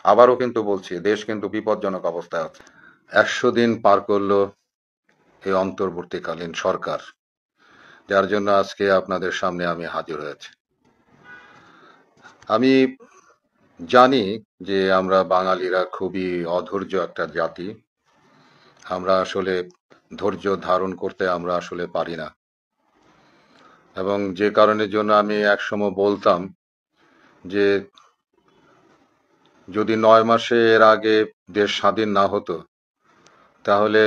আবারও কিন্তু বলছি, দেশ কিন্তু বিপজ্জনক অবস্থায় আছে। 100 দিন পার করলো এই অন্তর্বর্তীকালীন সরকার, যার জন্য আজকে আপনাদের সামনে আমি হাজির হয়েছি। আমি জানি যে আমরা বাঙালিরা খুবই অধৈর্য একটা জাতি। আমরা আসলে ধৈর্য ধারণ করতে আমরা আসলে পারি না, এবং যে কারণের জন্য আমি একসময় বলতাম যে যদি 9 মাসে এর আগে দেশ স্বাধীন না হতো, তাহলে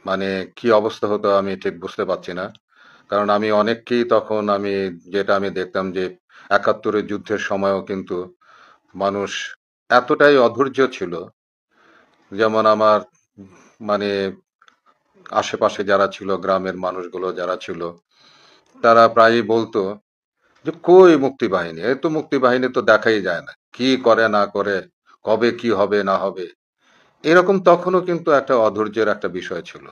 মানে কি অবস্থা হতো আমি ঠিক বুঝতে পারছি না। কারণ আমি অনেককেই তখন আমি দেখতাম যে 71-এর যুদ্ধের সময়ও কিন্তু মানুষ এতটাই অধৈর্য ছিল। যেমন আমার মানে আশেপাশে যারা ছিল, গ্রামের মানুষগুলো যারা ছিল, তারা প্রায়ই বলতো যে কই মুক্তি বাহিনী, এই তো মুক্তি বাহিনী তো দেখাই যায় না, কি করে না করে, কবে কি হবে না হবে, এরকম তখনও কিন্তু একটা অধৈর্যের একটা বিষয় ছিল।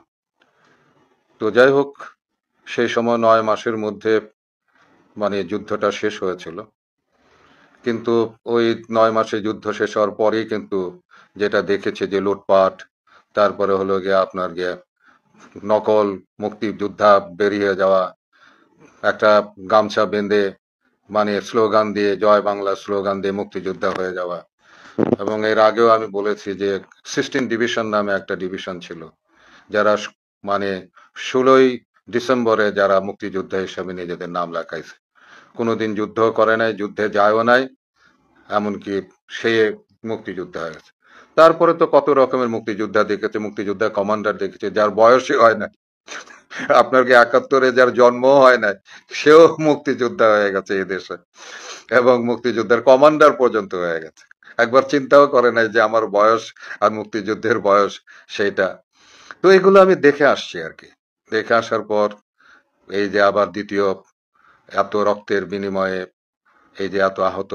তো যাই হোক, সেই সময় 9 মাসের মধ্যে যুদ্ধটা শেষ হয়েছিল। কিন্তু ওই 9 মাসে যুদ্ধ শেষ হওয়ার পরেই কিন্তু যেটা দেখেছে যে লুটপাট, তারপরে হলো গিয়ে আপনার গিয়ে নকল মুক্তিযোদ্ধা বেরিয়ে যাওয়া, একটা গামছা বেঁধে স্লোগান দিয়ে, জয় বাংলা স্লোগান দিয়ে মুক্তিযোদ্ধা হয়ে যাওয়া। এবং এর আগেও আমি বলেছি যে 16 ডিভিশন নামে একটা ডিভিশন ছিল, যারা মানে 16ই ডিসেম্বরে যারা মুক্তিযোদ্ধা হিসেবে নিজেদের নাম লেখাইছে, কোনোদিন যুদ্ধ করে নাই, যুদ্ধে যায়ও নাই, এমনকি সে মুক্তিযোদ্ধা হয়ে গেছে। তারপরে তো কত রকমের মুক্তিযোদ্ধা দেখেছে, মুক্তিযোদ্ধা কমান্ডার দেখেছে যার বয়সই হয় না, আপনার কি 71-এ যার জন্ম হয় না, সেও মুক্তিযোদ্ধা হয়ে গেছে এই দেশে, এবং মুক্তিযোদ্ধার কমান্ডার পর্যন্ত হয়ে গেছে। একবার চিন্তাও করে নাই যে আমার বয়স আর মুক্তিযুদ্ধের বয়স সেইটা। তো এগুলো আমি দেখে আসছি আর কি। দেখে আসার পর এই যে আবার দ্বিতীয় এত রক্তের বিনিময়ে এই যে এত আহত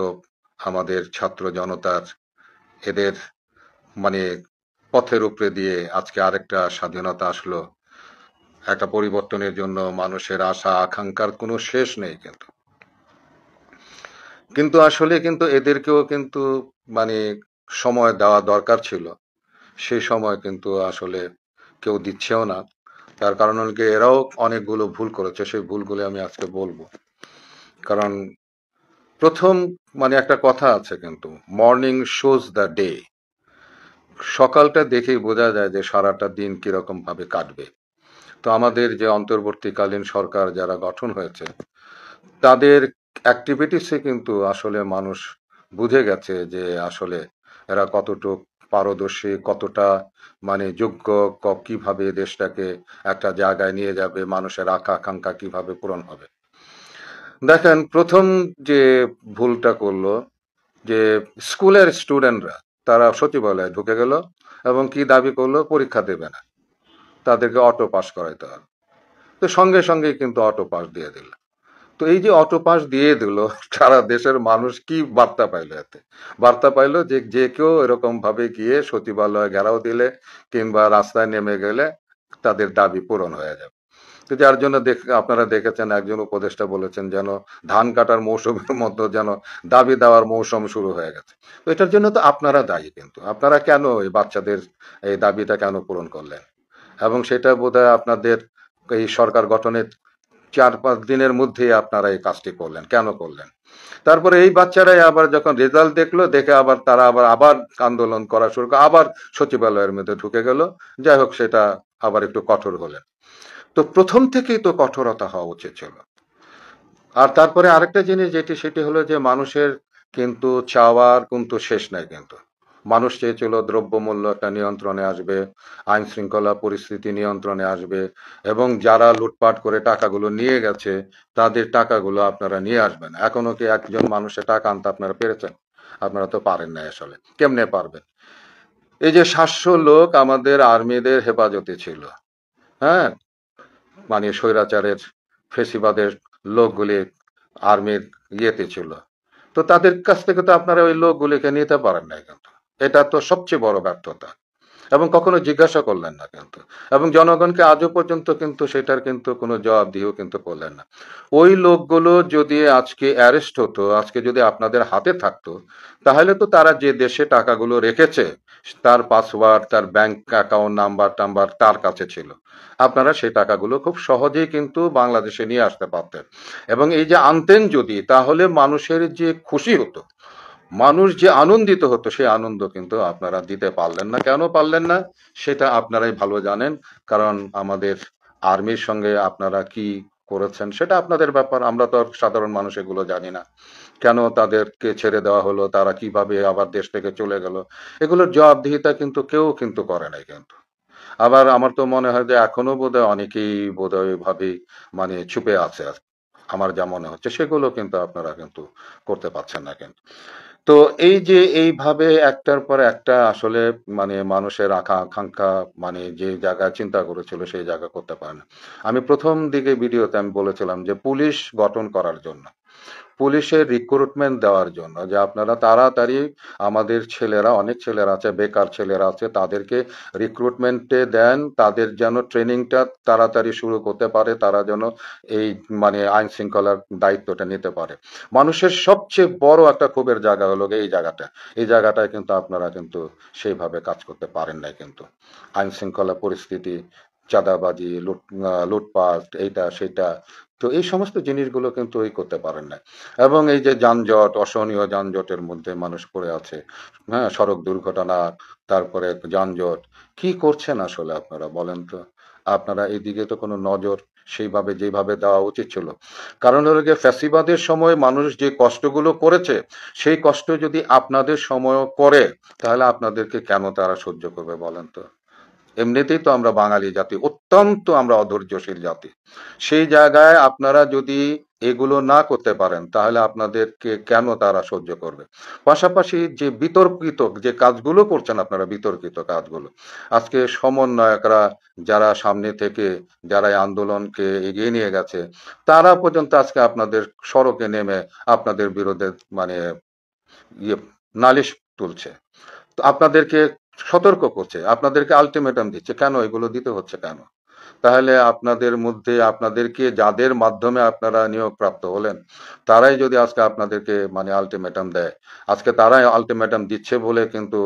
আমাদের ছাত্র জনতার, এদের মানে পথের উপরে দিয়ে আজকে আরেকটা স্বাধীনতা আসলো, একটা পরিবর্তনের জন্য মানুষের আশা আকাঙ্ক্ষার কোনো শেষ নেই। কিন্তু কিন্তু আসলে কিন্তু এদেরকেও কিন্তু মানে সময় দেওয়া দরকার ছিল। সেই সময় কিন্তু আসলে কেউ দিচ্ছেও না। তার কারণ হল কি, এরাও অনেকগুলো ভুল করেছে, সেই ভুলগুলো আমি আজকে বলবো। কারণ প্রথম একটা কথা আছে কিন্তু, মর্নিং শোজ দ্য ডে। সকালটা দেখেই বোঝা যায় যে সারাটা দিন কিরকম ভাবে কাটবে। তো আমাদের যে অন্তর্বর্তীকালীন সরকার যারা গঠন হয়েছে, তাদের অ্যাক্টিভিটিসে কিন্তু আসলে মানুষ বুঝে গেছে যে আসলে এরা কতটুক পারদর্শী, কতটা যোগ্য, কিভাবে দেশটাকে একটা জায়গায় নিয়ে যাবে, মানুষের আকাঙ্ক্ষা কিভাবে পূরণ হবে। দেখেন, প্রথম যে ভুলটা করলো যে স্কুলের স্টুডেন্টরা তারা সচিবালয়ে ঢুকে গেল এবং কি দাবি করলো, পরীক্ষা দেবে না, তাদেরকে অটো পাস করাইতে হবে। তো সঙ্গে সঙ্গে কিন্তু অটো পাস দিয়ে দিল। তো এই যে অটো পাস দিয়ে দিল, সারা দেশের মানুষ কি বার্তা পাইলো? এতে বার্তা পাইলো যে যে কেউ এরকম ভাবে গিয়ে সচিবালয়ে ঘেরাও দিলে কিংবা রাস্তায় নেমে গেলে তাদের দাবি পূরণ হয়ে যাবে। তো যার জন্য আপনারা দেখেছেন, একজন উপদেষ্টা বলেছেন যেন ধান কাটার মৌসুমের মতো যেন দাবি দেওয়ার মৌসুম শুরু হয়ে গেছে। তো এটার জন্য তো আপনারা দায়ী। কিন্তু আপনারা কেন এই বাচ্চাদের এই দাবিটা কেন পূরণ করলেন? এবং সেটা বোধহয় আপনাদের এই সরকার গঠনের 4-5 দিনের মধ্যেই আপনারা এই কাজটি করলেন। কেন করলেন? তারপরে এই বাচ্চারাই আবার যখন রেজাল্ট দেখলো, দেখে আবার তারা আবার আন্দোলন করা শুরু করে, আবার সচিবালয়ের মধ্যে ঢুকে গেল। যাই হোক, সেটা আবার একটু কঠোর হলেন। তো প্রথম থেকেই তো কঠোরতা হওয়া উচিত ছিল। আর তারপরে আরেকটা জিনিস সেটি হলো যে মানুষের কিন্তু চাওয়ার কিন্তু শেষ নাই। কিন্তু মানুষ চেয়েছিল দ্রব্যমূল্য একটা নিয়ন্ত্রণে আসবে, আইন শৃঙ্খলা পরিস্থিতি নিয়ন্ত্রণে আসবে, এবং যারা লুটপাট করে টাকাগুলো নিয়ে গেছে তাদের টাকাগুলো আপনারা নিয়ে আসবেন। এখনো কি একজন মানুষের টাকা আনতে আপনারা পেরেছেন? আপনারা তো পারেন না। আসলে কেমনে পারবেন? এই যে 700 লোক আমাদের আর্মিদের হেফাজতে ছিল, হ্যাঁ, স্বৈরাচারের, ফেসিবাদের লোকগুলি আর্মির ইয়েতে ছিল, তো তাদের কাছ থেকে তো আপনারা ওই লোকগুলিকে নিতে পারেন না। কিন্তু এটা তো সবচেয়ে বড় ব্যর্থতা। এবং কখনো জিজ্ঞাসা করলেন না কিন্তু, এবং জনগণকে আজও পর্যন্ত কিন্তু সেটার কিন্তু কোনো জবাবদিহিও কিন্তু করলেন না। ওই লোকগুলো যদি আজকে অ্যারেস্ট হতো, আজকে যদি আপনাদের হাতে থাকতো, তাহলে তো তারা যে দেশে টাকাগুলো রেখেছে তার পাসওয়ার্ড, তার ব্যাংক অ্যাকাউন্ট নাম্বার টাম্বার তার কাছে ছিল। আপনারা সেই টাকাগুলো খুব সহজেই কিন্তু বাংলাদেশে নিয়ে আসতে পারতেন, এবং এই যে আনতেন যদি, তাহলে মানুষের যে খুশি হতো, মানুষ যে আনন্দিত হতো, সেই আনন্দ কিন্তু আপনারা দিতে পারলেন না। কেন পারলেন না সেটা আপনারাই ভালো জানেন। কারণ আমাদের আর্মির সঙ্গে আপনারা কি করেছেন সেটা আপনাদের ব্যাপার, আমরা তো আর সাধারণ মানুষ এগুলো জানি না। কেন তাদেরকে ছেড়ে দেওয়া হলো, তারা কিভাবে আবার দেশ থেকে চলে গেল, এগুলোর জবাবদিহিতা কিন্তু কেউ কিন্তু করে নাই কিন্তু। আবার আমার তো মনে হয় যে এখনো বোধহয় অনেকেই বোধহয় ভাবেই ছুপে আছে আমার যা মনে হচ্ছে, সেগুলো কিন্তু আপনারা কিন্তু করতে পারছেন না কিন্তু। তো এই যে এইভাবে একটার পর একটা আসলে মানুষের আকাঙ্ক্ষা যে জায়গায় চিন্তা করেছিল সেই জায়গা করতে পারে না। আমি প্রথম দিকে ভিডিওতে আমি বলেছিলাম যে পুলিশ গঠন করার জন্য, পুলিশের রিক্রুটমেন্ট দেওয়ার জন্য, যে আপনারা তাড়াতাড়ি আমাদের ছেলেরা, অনেক ছেলেরা আছে, বেকার ছেলেরা আছে, তাদেরকে রিক্রুটমেন্টে দেন, তাদের যেন ট্রেনিংটা তাড়াতাড়ি শুরু করতে পারে, তারা যেন এই আইন শৃঙ্খলার দায়িত্বটা নিতে পারে। মানুষের সবচেয়ে বড় একটা ক্ষোভের জায়গা হলো এই জায়গাটা, এই জায়গাটায় কিন্তু আপনারা কিন্তু সেইভাবে কাজ করতে পারেন নাই কিন্তু। আইন শৃঙ্খলা পরিস্থিতি, চাঁদাবাজি, লুটপাট, এইটা সেটা, তো এই সমস্ত জিনিসগুলো কিন্তু ওই করতে পারেন না। এবং এই যে যানজট, অসহনীয় যানজটের মধ্যে মানুষ পড়ে আছে, হ্যাঁ, সড়ক দুর্ঘটনা, তারপরে যানজট, কি করছেন আসলে আপনারা বলেন তো? আপনারা এদিকে তো কোনো নজর সেইভাবে যেভাবে দেওয়া উচিত ছিল। কারণ হলো গিয়ে ফ্যাসিবাদের সময় মানুষ যে কষ্টগুলো করেছে, সেই কষ্ট যদি আপনাদের সময়ও করে, তাহলে আপনাদেরকে কেন তারা সহ্য করবে বলেন তো? এমনিতেই তো আমরা বাঙালি জাতি, অত্যন্ত আমরা অধৈর্যশীল জাতি। সেই জায়গায় আপনারা যদি এগুলো না করতে পারেন, তাহলে আপনাদেরকে কেন তারা সহ্য করবে? পাশাপাশি যে বিতর্কিত যে কাজগুলো করছেন আপনারা, বিতর্কিত কাজগুলো, আজকে সমন্বয়করা যারা সামনে থেকে যারা এই আন্দোলনকে এগিয়ে নিয়ে গেছে, তারা পর্যন্ত আজকে আপনাদের সড়কে নেমে আপনাদের বিরুদ্ধে মানে ইয়ে নালিশ তুলছে, তো আপনাদেরকে সতর্ক করছে, আপনাদেরকে আলটিমেটাম দিচ্ছে। কেন এগুলো দিতে হচ্ছে কেন? তাহলে আপনাদের মধ্যে, আপনাদেরকে যাদের মাধ্যমে আপনারা নিয়োগপ্রাপ্ত হলেন, তারাই যদি আজকে আপনাদেরকে আলটিমেটাম দেয়, আজকে তারাই আলটিমেটাম দিচ্ছে বলে কিন্তু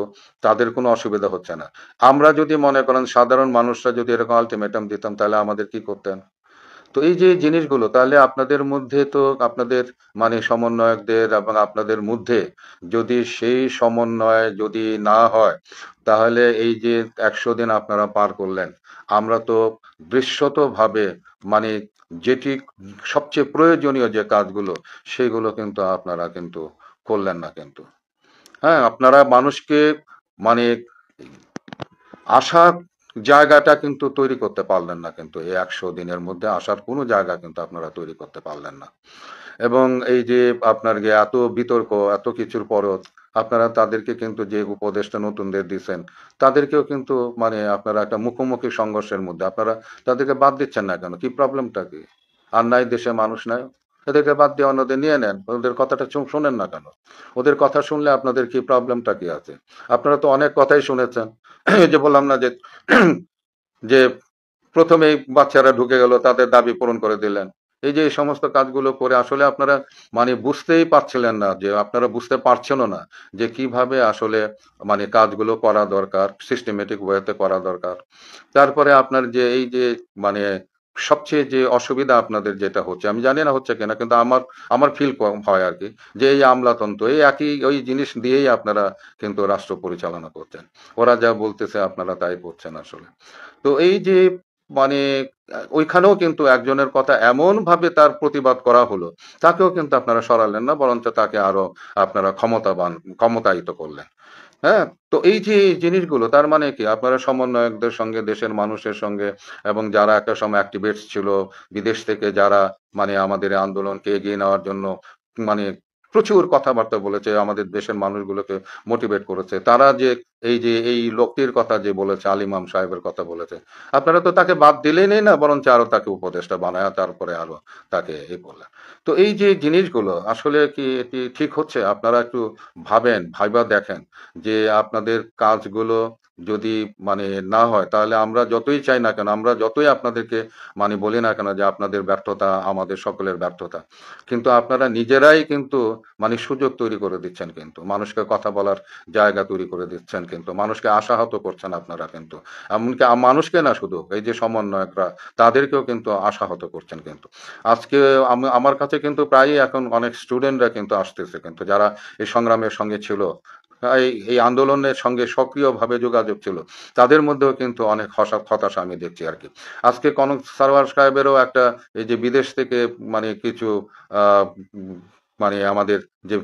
তাদের কোনো অসুবিধা হচ্ছে না। আমরা যদি মনে করেন সাধারণ মানুষরা যদি এরকম আলটিমেটাম দিতাম, তাহলে আমাদের কি করতেন? তো এই যে জিনিসগুলো, তাহলে আপনাদের মধ্যে তো আপনাদের সমন্বয়কদের এবং আপনাদের মধ্যে যদি সেই সমন্বয় যদি না হয়, তাহলে এই যে 100 দিন আপনারা পার করলেন, আমরা তো দৃশ্যতভাবে মানে যেটি সবচেয়ে প্রয়োজনীয় যে কাজগুলো, সেগুলো কিন্তু আপনারা কিন্তু করলেন না কিন্তু। হ্যাঁ, আপনারা মানুষকে মানে আশার জায়গাটা কিন্তু তৈরি করতে পারলেন না কিন্তু, এই 100 দিনের মধ্যে আসার কোনো জায়গা কিন্তু আপনারা তৈরি করতে পারলেন না। এবং এই যে আপনার যে এত বিতর্ক, এত কিছুর পরও আপনারা তাদেরকে কিন্তু যে উপদেশটা নতুনদের দিচ্ছেন, তাদেরকেও কিন্তু আপনারা একটা মুখোমুখি সংঘর্ষের মধ্যে আপনারা তাদেরকে বাদ দিচ্ছেন না কেন? কি প্রবলেমটা কি? আর নাই দেশে মানুষ নাই, এদেরকে বাদ দিয়ে অন্যদের নিয়ে নেন, ওদের কথাটা শোনেন না কেন? ওদের কথা শুনলে আপনাদের কি প্রবলেমটা কি আছে? আপনারা তো অনেক কথাই শুনেছেন। এই যে বললাম না যে যে প্রথমেই বাচ্চারা ঢুকে গেল, তাদের দাবি পূরণ করে দিলেন। এই যে এই সমস্ত কাজগুলো করে আসলে আপনারা বুঝতেই পারছিলেন না, যে আপনারা বুঝতে পারছেনও না যে কিভাবে আসলে কাজগুলো করা দরকার, সিস্টেমেটিক ওয়েতে করা দরকার। তারপরে আপনার যে এই যে মানে সবচেয়ে যে অসুবিধা আপনাদের যেটা হচ্ছে, আমি জানি না হচ্ছে কিনা, কিন্তু আমার আমার ফিল হয় আর কি, যে এই আমলাতন্ত্র, এই একই ওই জিনিস দিয়েই আপনারা কিন্তু রাষ্ট্র পরিচালনা করছেন। ওরা যা বলতেছে আপনারা তাই করছেন আসলে। তো এই যে মানে ওইখানেও কিন্তু একজনের কথা এমন ভাবে তার প্রতিবাদ করা হলো, তাকেও কিন্তু আপনারা সরালেন না, বরঞ্চ তাকে আরো আপনারা ক্ষমতায়িত করলেন। হ্যাঁ, তো এই যে এই জিনিসগুলো, তার মানে কি আপনারা সমন্বয়কদের সঙ্গে, দেশের মানুষের সঙ্গে, এবং যারা একটা সময় অ্যাক্টিভিস্ট ছিল বিদেশ থেকে, যারা আমাদের এই আন্দোলনকে এগিয়ে নেওয়ার জন্য মানে প্রচুর কথাবার্তা বলেছে, আমাদের দেশের মানুষগুলোকে মোটিভেট করেছে, তারা যে এই যে এই লোকটির কথা যে বলেছে, আল ইমাম সাহেবের কথা বলেছে, আপনারা তো তাকে বাদ দিলেই নেই না, বরঞ্চ আরো তাকে উপদেষ্টা বানায়, তারপরে আরো তাকে এই বললেন। তো এই যে জিনিসগুলো আসলে কি এটি ঠিক হচ্ছে? আপনারা একটু ভাবেন, ভাইবা দেখেন যে আপনাদের কাজগুলো যদি মানে না হয়, তাহলে আমরা যতই চাই না কেন, আমরা যতই আপনাদেরকে মানে বলি না কেন যে আপনাদের ব্যর্থতা আমাদের সকলের ব্যর্থতা, কিন্তু আপনারা নিজেরাই কিন্তু মানে সুযোগ তৈরি করে দিচ্ছেন, কিন্তু মানুষকে কথা বলার জায়গা তৈরি করে দিচ্ছেন, কিন্তু মানুষকে আশাহত করছেন আপনারা, কিন্তু এমনকি মানুষকে না, শুধু এই যে সমন্বয়করা তাদেরকেও কিন্তু আশাহত করছেন কিন্তু। আজকে আমার কাছে কিন্তু প্রায়ই এখন অনেক স্টুডেন্টরা কিন্তু আসতেছে, কিন্তু যারা এই সংগ্রামের সঙ্গে ছিল, এই আন্দোলনের সঙ্গে সক্রিয়ভাবে যোগাযোগ ছিল, তাদের মধ্যেও কিন্তু অনেক হতাশা আমি দেখছি আর কি। আজকে কনক সারওয়ার সাহেবেরও একটা, এই যে বিদেশ থেকে মানে কিছু আহ, উম, মানে আমাদের যে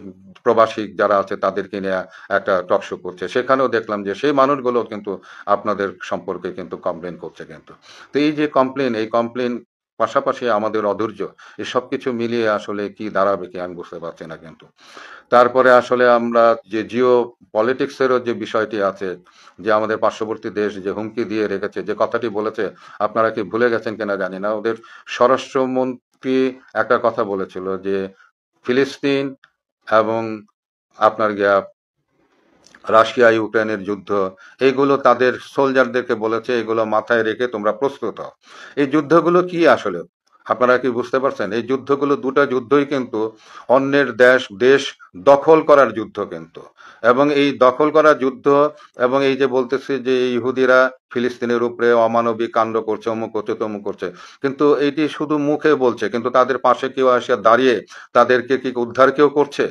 প্রবাসী যারা আছে তাদেরকে নিয়ে একটা টক শো করছে, সেখানেও দেখলাম যে সেই মানুষগুলো কিন্তু আপনাদের সম্পর্কে কিন্তু কমপ্লেন করছে কিন্তু। তো এই যে কমপ্লেন, এই কমপ্লেন পাশাপাশি আমাদের অধৈর্য, এই সব কিছু মিলিয়ে আসলে কি দাঁড়াবে কি আমি বুঝতে পারছি না কিন্তু। তারপরে আসলে আমরা যে জিও পলিটিক্সেরও যে বিষয়টি আছে, যে আমাদের পার্শ্ববর্তী দেশ যে হুমকি দিয়ে রেখেছে, যে কথাটি বলেছে, আপনারা কি ভুলে গেছেন কিনা জানি না, ওদের স্বরাষ্ট্রমন্ত্রী একটা কথা বলেছিল যে ফিলিস্তিন এবং আপনার গিয়া রাশিয়া ইউক্রেনের যুদ্ধ, এইগুলো তাদের সোলজারদেরকে বলেছে এগুলো মাথায় রেখে তোমরা প্রস্তুত হও। এই যুদ্ধগুলো কি আসলে আপনারা কি বুঝতে পারছেন? এই যুদ্ধগুলো দুটো যুদ্ধই কিন্তু অন্যের দেশ দেশ দখল করার যুদ্ধ কিন্তু। এবং এই দখল করার যুদ্ধ, এবং এই যে বলতেছে যে ইহুদিরা ফিলিস্তিনের উপরে অমানবিক কাণ্ড করছে, অমুক করছে তমুক করছে, কিন্তু এইটি শুধু মুখে বলছে, কিন্তু তাদের পাশে কেউ আসিয়া দাঁড়িয়ে তাদেরকে কি উদ্ধার কেউ করছে?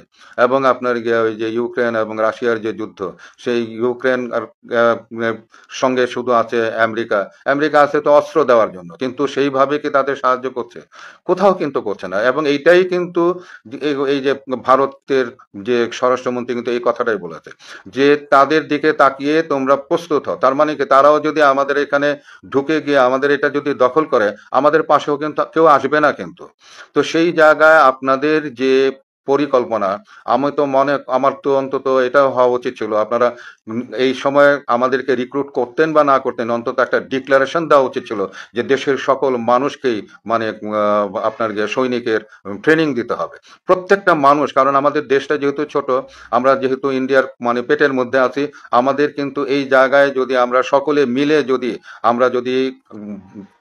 এবং আপনার গিয়ে ওই যে ইউক্রেন এবং রাশিয়ার যে যুদ্ধ, সেই ইউক্রেন আর আহ, সঙ্গে শুধু আছে আমেরিকা। আমেরিকা আছে তো অস্ত্র দেওয়ার জন্য, কিন্তু সেইভাবে কি তাদের সাহায্য করছে? কোথাও কিন্তু করছে না। এবং এইটাই কিন্তু এই যে ভারতের যে স্বরাষ্ট্রমন্ত্রী কিন্তু এই কথাটাই বলেছে যে তাদের দিকে তাকিয়ে তোমরা প্রস্তুত হও। তার মানে কি, তারাও যদি আমাদের এখানে ঢুকে গিয়ে আমাদের এটা যদি দখল করে, আমাদের পাশেও কিন্তু কেউ আসবে না কিন্তু। তো সেই জায়গায় আপনাদের যে পরিকল্পনা, আমি তো আমার তো অন্তত এটাও হওয়া উচিত ছিল, আপনারা এই সময় আমাদেরকে রিক্রুট করতেন বা না করতেন, অন্তত একটা ডিক্লারেশন দেওয়া উচিত ছিল যে দেশের সকল মানুষকেই মানে আপনার যে সৈনিকের ট্রেনিং দিতে হবে, প্রত্যেকটা মানুষ। কারণ আমাদের দেশটা যেহেতু ছোট, আমরা যেহেতু ইন্ডিয়ার মানে পেটের মধ্যে আছি, আমাদের কিন্তু এই জায়গায় যদি আমরা সকলে মিলে যদি আমরা যদি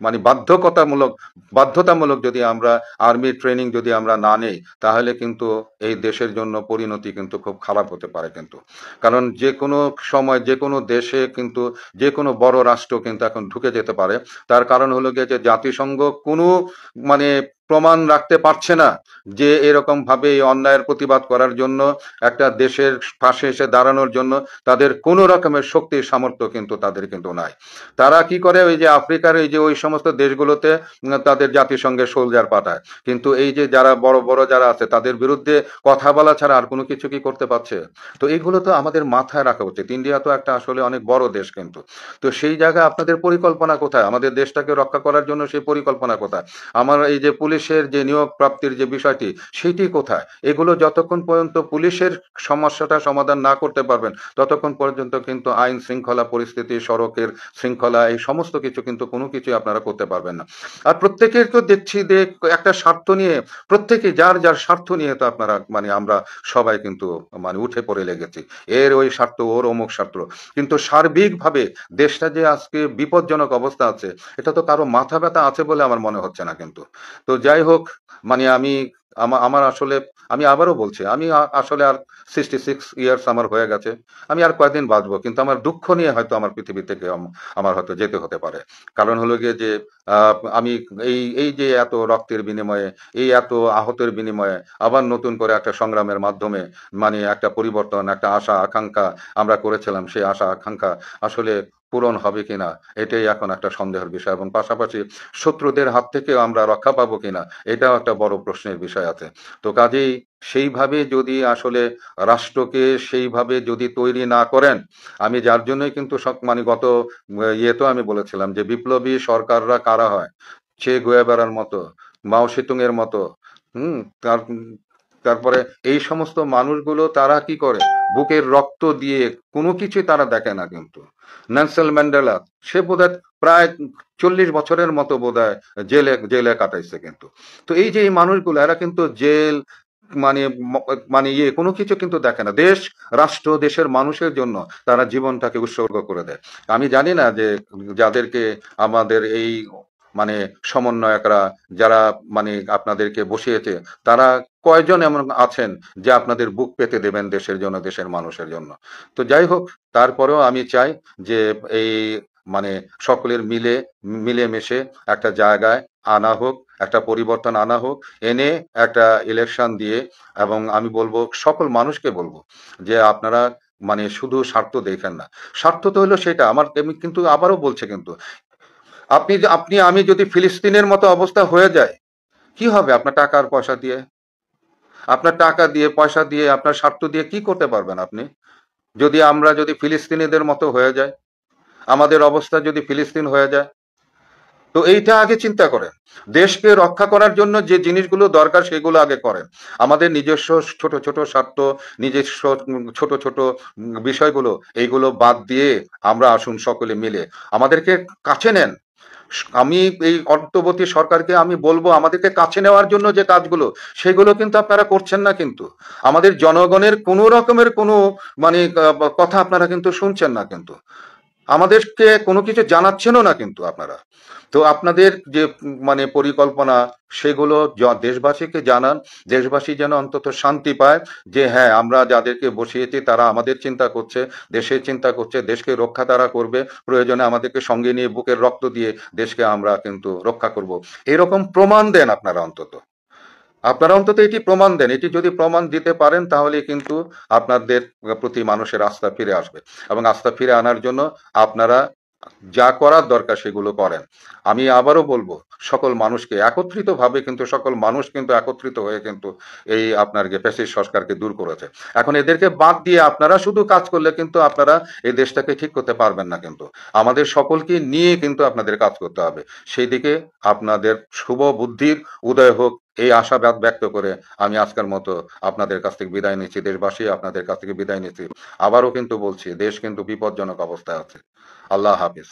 মানে বাধ্যতামূলক যদি আমরা আর্মি ট্রেনিং যদি আমরা না নেই, তাহলে কিন্তু এই দেশের জন্য পরিণতি কিন্তু খুব খারাপ হতে পারে কিন্তু। কারণ যে কোনো সময় যে কোনো দেশে কিন্তু যে কোনো বড় রাষ্ট্র কিন্তু এখন ঢুকে যেতে পারে। তার কারণ হলো গিয়ে যে জাতিসংঘ কোনো মানে প্রমাণ রাখতে পারছে না যে এরকম ভাবে এই অন্যায়ের প্রতিবাদ করার জন্য, একটা দেশের পাশে এসে দাঁড়ানোর জন্য তাদের কোনো রকমের শক্তির সামর্থ্য কিন্তু তাদের কিন্তু নাই। তারা কি করে, ওই যে আফ্রিকার এই যে ওই সমস্ত দেশগুলোতে তাদের জাতিসংঘের সোলজার পাঠায়, কিন্তু এই যে যারা বড় বড় যারা আছে তাদের বিরুদ্ধে কথা বলা ছাড়া আর কোনো কিছু কি করতে পারছে? তো এইগুলো তো আমাদের মাথায় রাখা উচিত। ইন্ডিয়া তো একটা আসলে অনেক বড় দেশ কিন্তু। তো সেই জায়গায় আপনাদের পরিকল্পনা কোথায়? আমাদের দেশটাকে রক্ষা করার জন্য সেই পরিকল্পনা কোথায়? আমার এই যে পুলিশের যে নিয়োগ প্রাপ্তির যে বিষয়টি, সেটি কোথায়? এগুলো যতক্ষণ পর্যন্ত পুলিশের সমস্যাটা সমাধান না করতে পারবেন, ততক্ষণ পর্যন্ত কিন্তু আইন শৃঙ্খলা পরিস্থিতি, সড়কের শৃঙ্খলা, এই সমস্ত কিছু কিন্তু কোনো কিছুই আপনারা করতে পারবেন না। আর প্রত্যেকের তো দেখছি যে একটা স্বার্থ নিয়ে, প্রত্যেকে যার যার স্বার্থ নিয়ে তো আপনারা মানে আমরা সবাই কিন্তু মানে উঠে পড়ে লেগেছি। এর ওই স্বার্থ, ওর অমুক স্বার্থ, কিন্তু সার্বিকভাবে দেশটা যে আজকে বিপজ্জনক অবস্থা আছে, এটা তো কারো মাথা ব্যথা আছে বলে আমার মনে হচ্ছে না কিন্তু। তো যাই হোক, মানে আমি আমার আসলে, আমি আবারও বলছি, আমি আসলে আর 66 ইয়ার্স আমার হয়ে গেছে, আমি আর কয়েকদিন বাঁচবো, কিন্তু আমার দুঃখ নিয়ে হয়তো আমার পৃথিবী থেকে আমার হয়তো যেতে হতে পারে। কারণ হলো গিয়ে যে আমি এই এই যে এত রক্তের বিনিময়ে, এই এত আহতের বিনিময়ে আবার নতুন করে একটা সংগ্রামের মাধ্যমে মানে একটা পরিবর্তন, একটা আশা আকাঙ্ক্ষা আমরা করেছিলাম, সেই আশা আকাঙ্ক্ষা আসলে পূরণ হবে কিনা, এটাই এখন একটা সন্দেহের বিষয়। এবং পাশাপাশি শত্রুদের হাত থেকে আমরা রক্ষা পাবো কিনা, এটাও একটা বড় প্রশ্নের বিষয় আছে। তো কাজেই সেইভাবে যদি আসলে রাষ্ট্রকে সেইভাবে যদি তৈরি না করেন, আমি যার জন্যই কিন্তু মানে গত ইয়েতেও আমি বলেছিলাম যে বিপ্লবী সরকাররা কারা হয়, চে গুয়েভারার মতো, মাও সেতুং এর মতো, হুম, তার তারপরে এই সমস্ত মানুষগুলো তারা কি করে, বুকের রক্ত দিয়ে কোনো কিছুই তারা দেখে না কিন্তু। নেলসন ম্যান্ডেলা, সে বোধহয় প্রায় 40 বছরের মতো বোধহয় জেলে জেলে কাটাইছে কিন্তু। তো এই যে এই মানুষগুলো, এরা কিন্তু জেল মানে মানে কোনো কিছু কিন্তু দেখে না। দেশ, রাষ্ট্র, দেশের মানুষের জন্য তারা জীবনটাকে উৎসর্গ করে দেয়। আমি জানি না যে যাদেরকে আমাদের এই মানে সমন্বয়করা যারা মানে আপনাদেরকে বসিয়েছে, তারা কয়জন এমন আছেন যে আপনাদের বুক পেতে দেবেন দেশের জন্য, দেশের মানুষের জন্য। তো যাই হোক, তারপরেও আমি চাই যে এই মানে সকলের মিলেমিশে একটা জায়গায় আনা হোক, একটা পরিবর্তন আনা হোক, এনে একটা ইলেকশন দিয়ে। এবং আমি বলবো, সকল মানুষকে বলবো যে আপনারা মানে শুধু স্বার্থ দেখেন না। স্বার্থ তো হলো সেটা আমার, আমি কিন্তু আবারও বলছে কিন্তু আপনি আমি যদি ফিলিস্তিনের মতো অবস্থা হয়ে যায়, কি হবে আপনার টাকা আর পয়সা দিয়ে? আপনার টাকা দিয়ে, পয়সা দিয়ে, আপনার স্বার্থ দিয়ে কি করতে পারবেন আপনি? যদি আমরা যদি ফিলিস্তিনিদের মতো হয়ে যায়, আমাদের অবস্থা যদি ফিলিস্তিন হয়ে যায়, তো এইটা আগে চিন্তা করেন। দেশকে রক্ষা করার জন্য যে জিনিসগুলো দরকার সেগুলো আগে করেন। আমাদের নিজস্ব ছোট ছোট স্বার্থ, নিজস্ব ছোট ছোট বিষয়গুলো, এইগুলো বাদ দিয়ে আমরা আসুন সকলে মিলে আমাদেরকে কাছে নেন। আমি এই অন্তর্বর্তী সরকারকে আমি বলবো, আমাদেরকে কাছে নেওয়ার জন্য যে কাজগুলো, সেগুলো কিন্তু আপনারা করছেন না। কিন্তু আমাদের জনগণের কোনো রকমের কোনো মানে কথা আপনারা কিন্তু শুনছেন না। কিন্তু আমাদেরকে কোনো কিছু জানাচ্ছেনও না কিন্তু আপনারা। তো আপনাদের যে মানে পরিকল্পনা, সেগুলো দেশবাসীকে জানান। দেশবাসী যেন অন্তত শান্তি পায় যে হ্যাঁ, আমরা যাদেরকে বসিয়েছি তারা আমাদের চিন্তা করছে, দেশের চিন্তা করছে, দেশকে রক্ষা তারা করবে। প্রয়োজনে আমাদেরকে সঙ্গে নিয়ে বুকের রক্ত দিয়ে দেশকে আমরা কিন্তু রক্ষা করব। এরকম প্রমাণ দেন আপনারা অন্তত। আপনারা অন্তত এটি প্রমাণ দেন। এটি যদি প্রমাণ দিতে পারেন, তাহলে কিন্তু আপনাদের প্রতি মানুষের আস্থা ফিরে আসবে। এবং আস্থা ফিরে আনার জন্য আপনারা যা করার দরকার সেগুলো করেন। আমি আবারও বলবো, সকল মানুষকে একত্রিতভাবে কিন্তু, সকল মানুষ কিন্তু একত্রিত হয়ে কিন্তু এই আপনার যে ফ্যাসিস্ট সরকারকে দূর করেছে। এখন এদেরকে বাদ দিয়ে আপনারা শুধু কাজ করলে কিন্তু আপনারা এই দেশটাকে ঠিক করতে পারবেন না। কিন্তু আমাদের সকলকে নিয়ে কিন্তু আপনাদের কাজ করতে হবে। সেই দিকে আপনাদের শুভ বুদ্ধির উদয় হোক, এই আশাবাদ ব্যক্ত করে আমি আজকের মতো আপনাদের কাছ থেকে বিদায় নিচ্ছি। দেশবাসী আপনাদের কাছ থেকে বিদায় নিচ্ছি। আবারও কিন্তু বলছি, দেশ কিন্তু বিপজ্জনক অবস্থায় আছে। আল্লাহ হাফিজ।